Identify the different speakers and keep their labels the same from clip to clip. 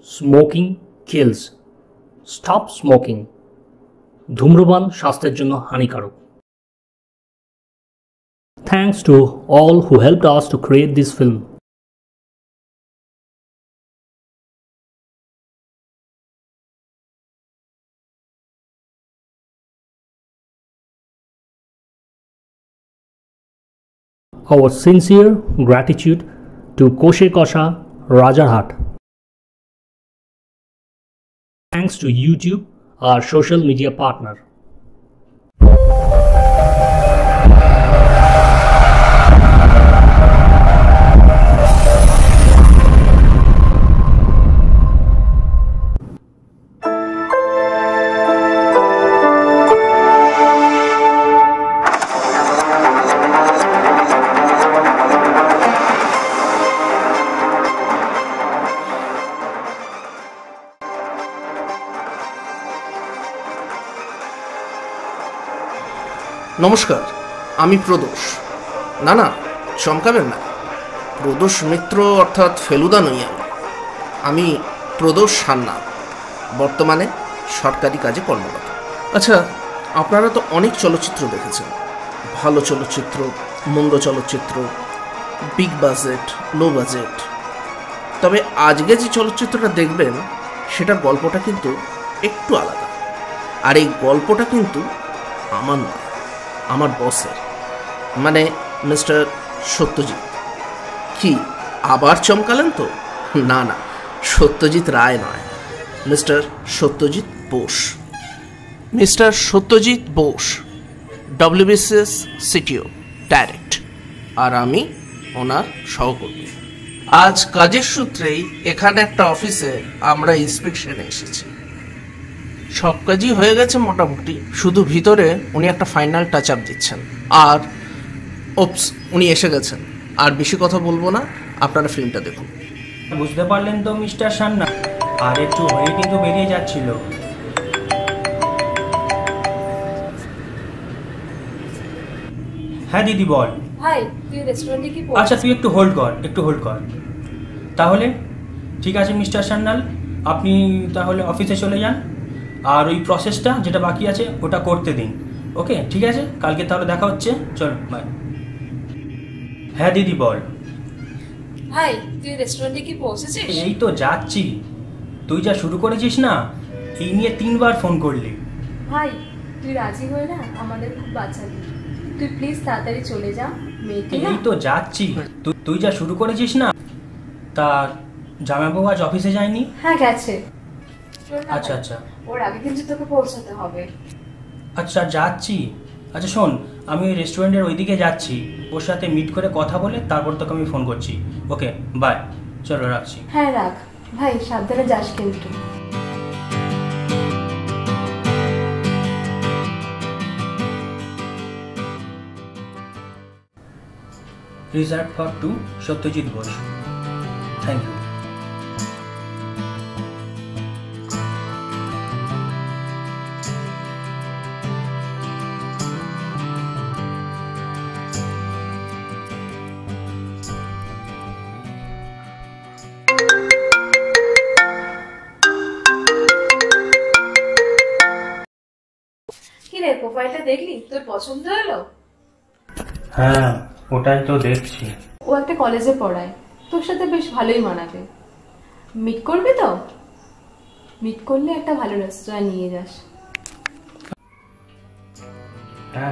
Speaker 1: Smoking kills. Stop smoking. ধূম্রপান স্বাস্থ্যের জন্য হানিকারক। Thanks to all who helped us to create this film. Our sincere gratitude to Koshe Kosha Rajarhat. Thanks to YouTube, our social media partner.
Speaker 2: নমস্কার, আমি প্রদোষ। না চমকাবেন না, প্রদোষ মিত্র অর্থাৎ ফেলুদা নই। আমি প্রদোষ সান্যাল, বর্তমানে সরকারি কাজে কর্মরত। আচ্ছা, আপনারা তো অনেক চলচ্চিত্র দেখেছেন, ভালো চলচ্চিত্র, মন্দ চলচ্চিত্র, বিগ বাজেট, লো বাজেট। তবে আজকে যে চলচ্চিত্রটা দেখবেন সেটার গল্পটা কিন্তু একটু আলাদা। আর এই গল্পটা কিন্তু আমার নয়, আমার বসের, মানে মিস্টার সত্যজিৎ। কি আবার চমকালেন তো? না, সত্যজিৎ রায় নয়, mister Satyajit Bose. Mister Satyajit Bose, WBCS CTO direct, আর আমি ওনার সহকর্মী। আজ কাজের সূত্রেই এখানে একটা অফিসে আমরা ইন্সপেকশনে এসেছি। সব কাজই হয়ে গেছে মোটামুটি, শুধু ভিতরে উনি একটা ফাইনাল টাচ আপ দিচ্ছেন। আর উনি এসে গেছেন। আর বেশি কথা বলবো না, আপনারা ফিল্মটা দেখুন।
Speaker 3: বুঝতে পারলেন তো মিস্টার সান্যাল? আর একটু হয়ে কিন্তু বেরিয়ে যাচ্ছিল। হ্যাঁ দিদি বল।
Speaker 4: ভাই তুই রেস্টুরেন্টে কি পড়ছিস?
Speaker 3: আচ্ছা তুই একটু হোল্ড কর। তাহলে ঠিক আছে মিস্টার সান্যাল, আপনি তাহলে অফিসে চলে যান, আর ওই প্রসেসটা যেটা বাকি আছে ওটা করতে দিন। ওকে ঠিক আছে, কালকে তাহলে দেখা হচ্ছে। চলো বাই। হ্যাঁ দিদি বল।
Speaker 4: ভাই তুই রেস্টুরেন্টে কি পৌঁছেছিস?
Speaker 3: এই তো যাচ্ছি। তুই যা শুরু করেছিস না, এই নিয়ে 3 বার ফোন করলি।
Speaker 4: ভাই তুই রাজি হয়ে না, আমাদের খুব বাঁচালি। তুই প্লিজ তাড়াতাড়ি চলে যা। মেয়েকে
Speaker 3: এই তো যাচ্ছি। তুই যা শুরু করেছিস না, তা জামাইবাবু আজ অফিসে যায়নি?
Speaker 4: হ্যাঁ গেছে।
Speaker 3: আচ্ছা
Speaker 4: ওর আগে কিন্তু তোকে পৌঁছাতে হবে।
Speaker 3: আচ্ছা যাচ্ছি। আচ্ছা শোন, আমি ওই রেস্টুরেন্টের ওইদিকে যাচ্ছি, ওর সাথে মিট করে কথা বলে তারপর তোকে আমি ফোন করছি। ওকে বাই, চলো রাখছি।
Speaker 4: হ্যাঁ রাখ ভাই, সাবধানে যাস কিন্তু।
Speaker 3: Reserve for two Satyajit Bose. Thank you.
Speaker 4: কি রে, প্রোফাইলটা দেখলি? তোর পছন্দ হলো?
Speaker 3: হ্যাঁ ওটাই তো দেখছি।
Speaker 4: ও একটা কলেজে পড়ায়, তোর সাথে বেশ ভালোই মানাবে। মিট করবি তো? মিট করলে একটা ভালো রেস্টুরেন্ট নিয়ে যাস।
Speaker 3: হ্যাঁ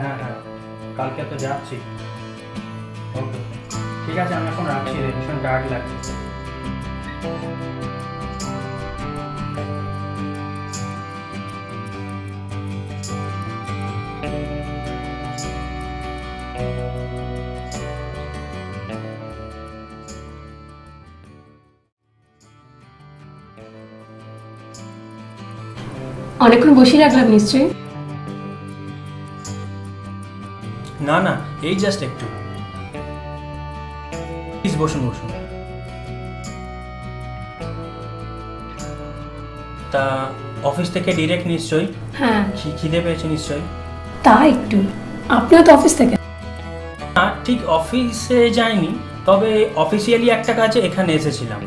Speaker 3: কালকে তো যাচ্ছি। ওকে ঠিক আছে, আমি এখন রাখছি, ভীষণ টায়ার্ড লাগছে।
Speaker 4: অনেকক্ষণ বসিয়ে রাখলাম নিশ্চয়ই?
Speaker 3: না এই জাস্ট একটু। প্লিজ বসুন। তা অফিস থেকে ডিরেক্ট নিশ্চয়ই?
Speaker 4: হ্যাঁ।
Speaker 3: খিদে পেয়েছে নিশ্চয়ই?
Speaker 4: তা একটু। আপনিও তো অফিস থেকে?
Speaker 3: না ঠিক অফিসে যাইনি, তবে অফিসিয়ালি একটা কাজে এখানে এসেছিলাম।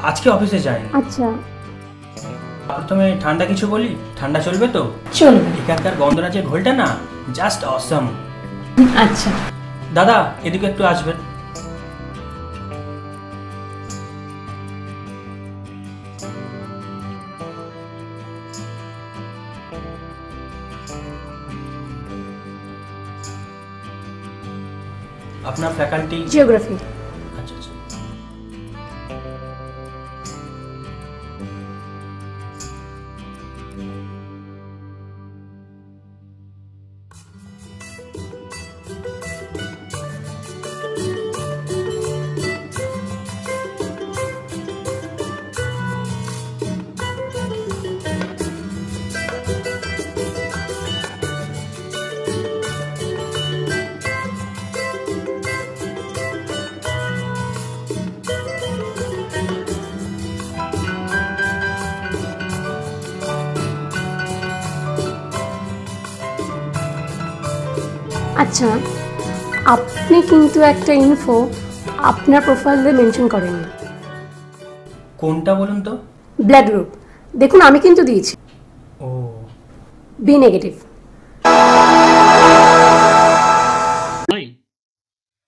Speaker 3: আজকে অফিসে যাইনি।
Speaker 5: আচ্ছা
Speaker 3: প্রথমে ঠান্ডা কিছু বলি, ঠান্ডা চলবে তো?
Speaker 5: চলবে।
Speaker 3: এখানকার গন্ধরাজের ঘোলটা না জাস্ট অসাম।
Speaker 5: আচ্ছা
Speaker 3: দাদা এদিকে একটু আসবেন। আপনার ফ্যাকাল্টি
Speaker 5: জিওগ্রাফি।
Speaker 3: আচ্ছা আচ্ছা।
Speaker 5: আচ্ছা আপনি কিন্তু একটা ইনফো আপনার প্রোফাইলে মেনশন করেননি।
Speaker 3: কোনটা বলুন তো?
Speaker 5: ব্লাড গ্রুপ দেখুন আমি কিন্তু দিয়েছি
Speaker 3: ও
Speaker 5: বি নেগেটিভ।
Speaker 1: ভাই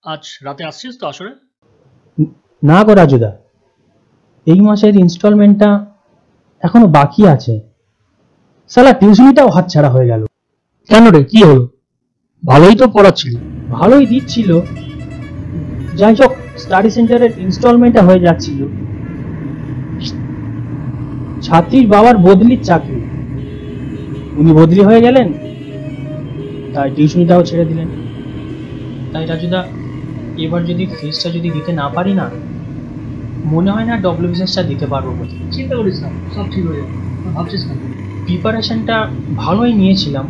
Speaker 1: আজ রাতে আসছিস তো আসলে?
Speaker 6: না গো রাজুদা, এই মাসের ইনস্টলমেন্টটা এখনো বাকি আছে। সালা টিউশনিটাও হাতছাড়া হয়ে গেল।
Speaker 1: কেন রে, কি হলো? ভালোই তো পড়াচ্ছিল।
Speaker 6: ভালোই দিচ্ছিল, যাই হোক স্টাডি সেন্টারের ইনস্টলমেন্টটা হয়ে যাচ্ছিল। ছাত্রীর বাবার বদলির চাকরি, উনি বদলি হয়ে গেলেন, তাই টিউশনিটাও ছেড়ে দিলেন। তাই রাজুদা এবার যদি ফিসটা যদি দিতে না পারি না, মনে হয় না ডব্লিউবিসিএসটা দিতে পারবো বলে।
Speaker 1: চিন্তা করিস না, সব ঠিক হয়ে যাবে। ভাবছিস না?
Speaker 6: প্রিপারেশনটা ভালোই নিয়েছিলাম,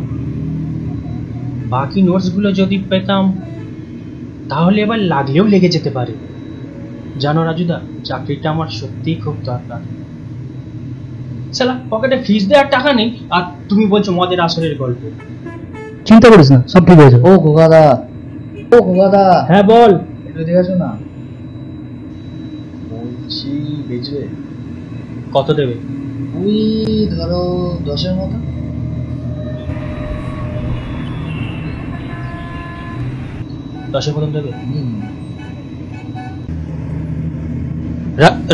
Speaker 6: বাকি নোটসগুলো যদি পেতাম তাহলে এবার লাগলেও লেগে যেতে পারে। জানো রাজুদা, চাকরিটা আমার সত্যিই খুব দরকার। সালা পকেটে ফিস দেওয়ার টাকা নেই, আর তুমি বলছো মদের আসরের গল্প।
Speaker 1: চিন্তা করিস না, সব ঠিক হয়ে যাবে।
Speaker 7: ও খোকাদা, ও খোকাদা,
Speaker 6: হ্যাঁ বল।
Speaker 7: একটু দেখে আসো না। বলছি বেচবে?
Speaker 6: কত দেবে?
Speaker 7: ওই ধরো 10-এর মতো।
Speaker 6: দশের মতন দেবে?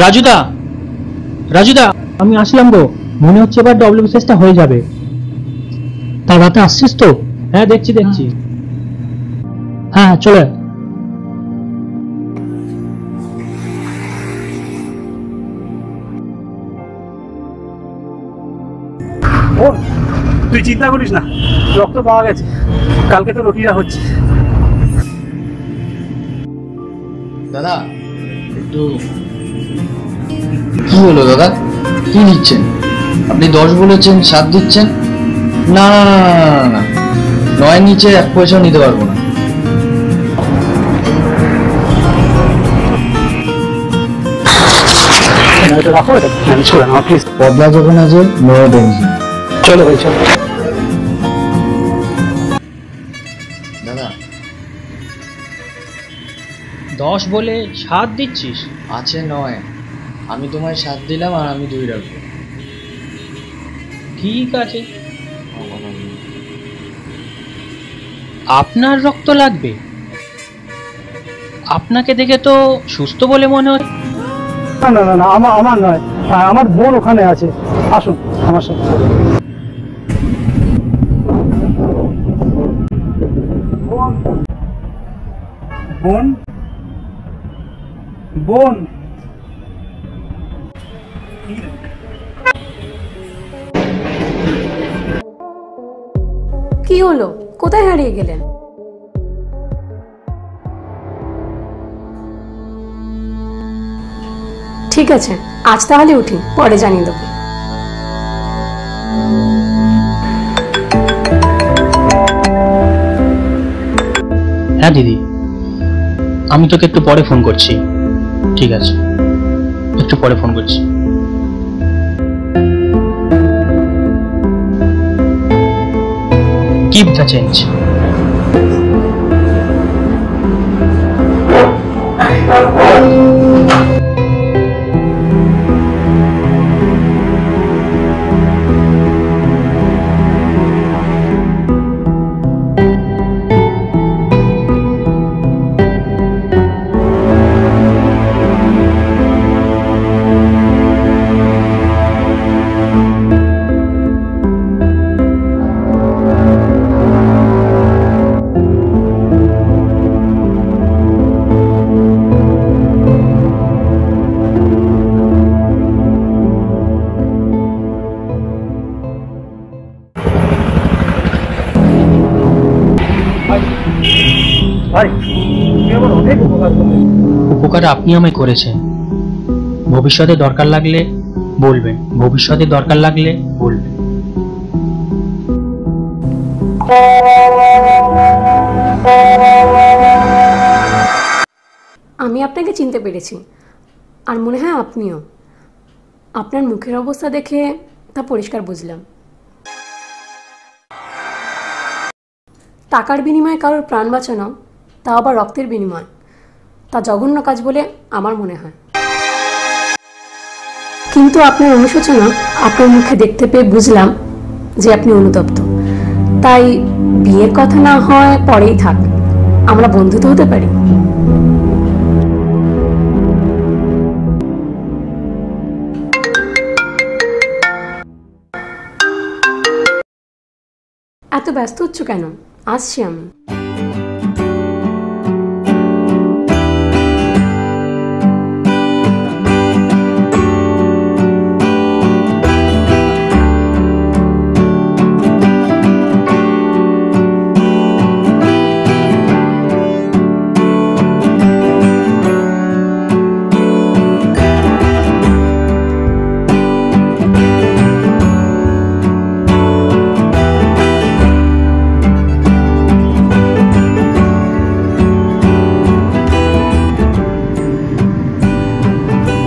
Speaker 6: রাজুদা, রাজুদা আমি আসলাম গো, মনে হচ্ছে এবার ডব্লিউবিসিএসটা হয়ে যাবে।
Speaker 1: তা রাতে আসছিস তো?
Speaker 6: হ্যাঁ দেখছি দেখছি।
Speaker 1: হ্যাঁ চলে আয়।
Speaker 8: তুই চিন্তা করিস না, রক্ত পাওয়া গেছে, কালকে তো রোগীরা হচ্ছে।
Speaker 7: দাদা একটু কি হলো দাদা, কি নিচ্ছেন আপনি? 10 বলেছেন, 7 দিচ্ছেন? না না না না না, 9 নিচে 1 পয়সাও নিতে পারবো না। পদ্মা যখন আছে নো টেনশন।
Speaker 8: চলো ভাই চলো।
Speaker 7: দাদা
Speaker 6: 10 বলে 7 দিচ্ছিস?
Speaker 7: আছে 9, আমি তোমায় 7 দিলাম আর আমি 2 রাখবো।
Speaker 6: ঠিক আছে। আপনার রক্ত লাগবে? আপনাকে দেখে তো সুস্থ বলে মনে হয়।
Speaker 8: না না না না, আমার নয়, আমার বোন ওখানে আছে, আসুন আমার সাথে। বোন বোন
Speaker 5: কি হলো, কোথায় হারিয়ে গেলেন? ঠিক আছে আজ তাহলে উঠি, পরে জানিয়ে দেবো।
Speaker 6: হ্যাঁ দিদি, আমি তোকে একটু পরে ফোন করছি। ঠিক আছে, একটু পরে ফোন করছি। Keep the change.
Speaker 8: উপকার করলেন?
Speaker 6: উপকার আপনি আমায় করেছেন। ভবিষ্যতে দরকার লাগলে বলবেন, ভবিষ্যতে দরকার লাগলে বলবেন।
Speaker 5: আমি আপনাকে চিনতে পেরেছি, আর মনে হয় আপনিও। আপনার মুখের অবস্থা দেখে তা পরিষ্কার বুঝলাম। টাকার বিনিময়ে কারোর প্রাণ বাঁচানো, তা আবার রক্তের বিনিময়, তা জঘন্য কাজ বলে আমার মনে হয়। কিন্তু আপনার অনুশোচনা আপনার মুখে দেখতে পেয়ে বুঝলাম যে আপনি অনুতপ্ত। তাই বিয়ের কথা না হয় পরেই থাক, আমরা বন্ধু তো হতে পারি। এত ব্যস্ত হচ্ছ কেন? আসছি আমি।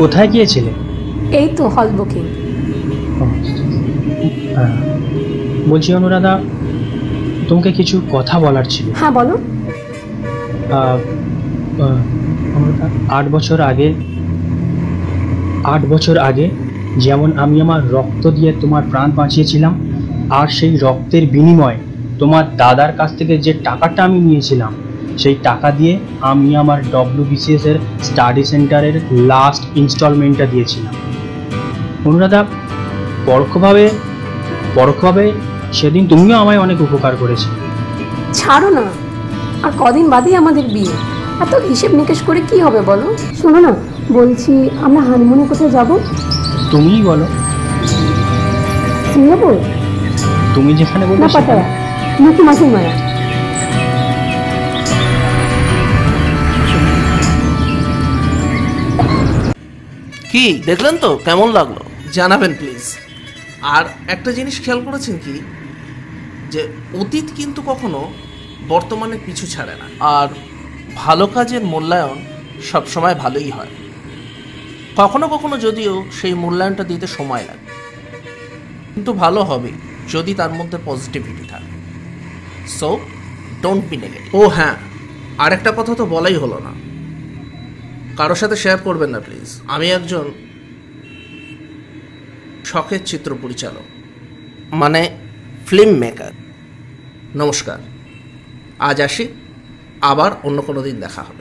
Speaker 6: কোথায় গিয়েছিলে?
Speaker 5: এই তো হল বুকিং।
Speaker 6: বলছি অনুরাধা, তোমাকে কিছু কথা বলার ছিল।
Speaker 5: হ্যাঁ বলো।
Speaker 6: অনুরাধা, 8 বছর আগে যেমন আমি আমার রক্ত দিয়ে তোমার প্রাণ বাঁচিয়েছিলাম, আর সেই রক্তের বিনিময়ে তোমার দাদার কাছ থেকে যে টাকাটা আমি নিয়েছিলাম, সেই টাকা দিয়ে আমি আমার WBCS এর স্টাডি সেন্টারের লাস্ট ইনস্টলমেন্টটা দিয়েছিলাম। অনুরাধা, পরোক্ষভাবে সেদিন তুমিও আমায় অনেক উপকার করেছি।
Speaker 5: ছাড়ো না, আর কদিন বাদেই আমাদের বিয়ে। এত হিসেব নিকেশ করে কি হবে বলো? শোনো না, বলছি আমরা হানিমুনে কোথায় যাবো?
Speaker 6: তুমিই বলো।
Speaker 5: সিঙ্গাপুর?
Speaker 6: তুমি যেখানে বলবে।
Speaker 5: না পাতায়া, নাকি মাসুর মায়া?
Speaker 2: কি দেখলেন তো কেমন লাগলো জানাবেন প্লিজ। আর একটা জিনিস খেয়াল করেছেন কি, যে অতীত কিন্তু কখনো বর্তমানে পিছু ছাড়ে না, আর ভালো কাজের মূল্যায়ন সবসময় ভালোই হয়। কখনো কখনো যদিও সেই মূল্যায়নটা দিতে সময় লাগে, কিন্তু ভালো হবে যদি তার মধ্যে পজিটিভিটি থাকে। So don't be negative. ও হ্যাঁ, আর একটা কথা তো বলাই হলো না, কারোর সাথে শেয়ার করবেন না প্লিজ। আমি একজন শখের চিত্র পরিচালক, মানে ফিল্ম মেকার। নমস্কার, আজ আসি, আবার অন্য কোনো দিন দেখা হবে।